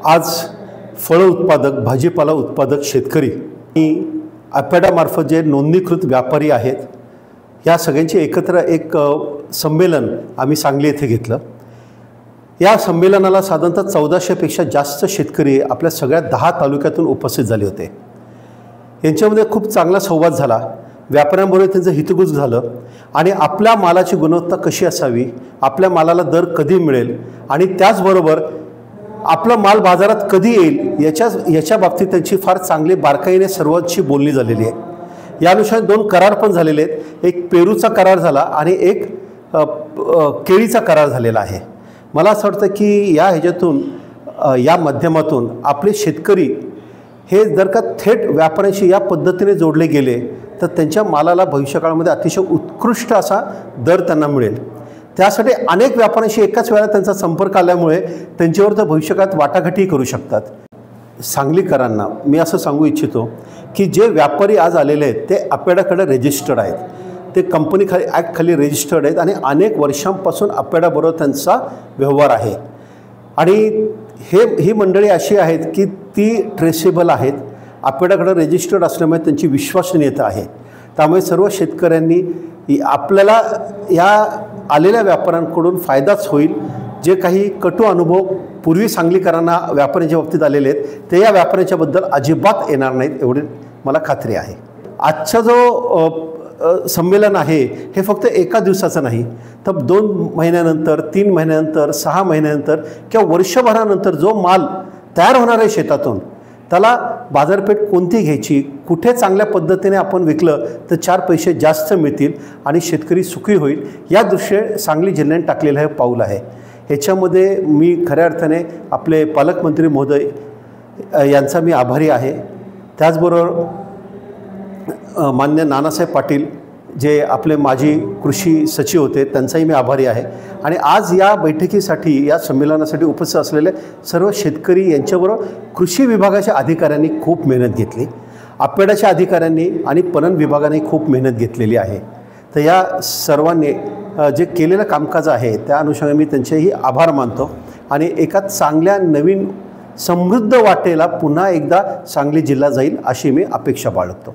आज फळ उत्पादक, भाजीपाला उत्पादक शेतकरी आणि ॲपेडामार्फत जे नोंदणीकृत व्यापारी आहेत, या सगळ्यांचे एकत्र एक संमेलन आम्ही सांगली येथे घेतलं। या संमेलनाला साधारणतः 1400 पेक्षा जास्त शेतकरी आपल्या सगळ्या 10 तालुक्यातून उपस्थित झाले होते। यांच्यामध्ये खूप चांगला संवाद झाला, व्यापाऱ्यांबरोबर त्यांचं हितगुज झालं आणि आपल्या मालाची गुणवत्ता कशी असावी, आपल्या मालाला दर कधी मिळेल आणि त्याचबरोबर आपला माल बाजारात कधी येईल याच्या बाबतीत त्यांची फार चांगली बारकाईने सर्वांची बोलणी झालेली आहे। या अनुषंगाने 2 करार पण झालेले आहेत। एक पेरूचा करार झाला आणि एक केळीचा करार झालेला आहे। मला असं वाटतं की या ह्याच्यातून या माध्यमातून आपले शेतकरी हे जर का थेट व्यापाऱ्यांशी या पद्धतीने जोडले गेले तर त्यांच्या मालाला भविष्यकाळामध्ये अतिशय उत्कृष्ट असा दर त्यांना मिळेल। त्यासाठी अनेक व्यापाऱ्यांशी एकाच वेळेला त्यांचा संपर्क आल्यामुळे त्यांच्यावर तर भविष्यकाळात वाटाघाटी करू शकतात। सांगलीकरांना मी असं सांगू इच्छितो की जे व्यापारी आज आलेले आहेत ते अपेडाकडे रजिस्टर्ड आहेत, ते कंपनी ॲक्ट खाली रजिस्टर्ड आहेत आणि अनेक वर्षांपासून अपेडाबरोबर त्यांचा व्यवहार आहे आणि ही मंडळी अशी आहेत की ती ट्रेसेबल आहेत, अपेडाकडे रजिस्टर्ड असल्यामुळे त्यांची विश्वसनीयता आहे। त्यामुळे सर्व शेतकऱ्यांनी आपल्याला या आलेल्या व्यापाऱ्यांकडून फायदाच होईल। जे काही कटू अनुभव पूर्वी सांगलीकरांना व्यापाऱ्यांच्या बाबतीत आलेले आहेत ते या व्यापाऱ्यांच्याबद्दल अजिबात येणार नाहीत एवढी मला खात्री आहे। आजचा जो संमेलन आहे हे फक्त एका दिवसाचं नाही, तर 2 महिन्यानंतर, 3 महिन्यानंतर, 6 महिन्यानंतर किंवा वर्षभरानंतर जो माल तयार होणार आहे शेतातून त्याला बाजारपेठ कोणती घ्यायची, कुठे चांगल्या पद्धतीने आपण विकलं तर 4 पैसे जास्त मिळतील आणि शेतकरी सुखी होईल, या दृष्टीने सांगली जिल्ह्याने टाकलेलं हे पाऊल आहे। ह्याच्यामध्ये मी खऱ्या अर्थाने आपले पालकमंत्री महोदय यांचा मी आभारी आहे। त्याचबरोबर मान्य नानासाहेब पाटील जे आपले माजी कृषी सचिव होते त्यांचाही मी आभारी आहे आणि आज या बैठकीसाठी, या संमेलनासाठी उपस्थित असलेले सर्व शेतकरी यांच्याबरोबर कृषी विभागाच्या अधिकाऱ्यांनी खूप मेहनत घेतली, अपेडाच्या अधिकाऱ्यांनी आणि पणन विभागाने खूप मेहनत घेतलेली आहे। तर या सर्वांनी जे केलेलं कामकाज आहे त्या अनुषंगाने मी त्यांचेही आभार मानतो आणि एका चांगल्या नवीन समृद्ध वाटेला पुन्हा एकदा सांगली जिल्हा जाईल अशी मी अपेक्षा बाळगतो।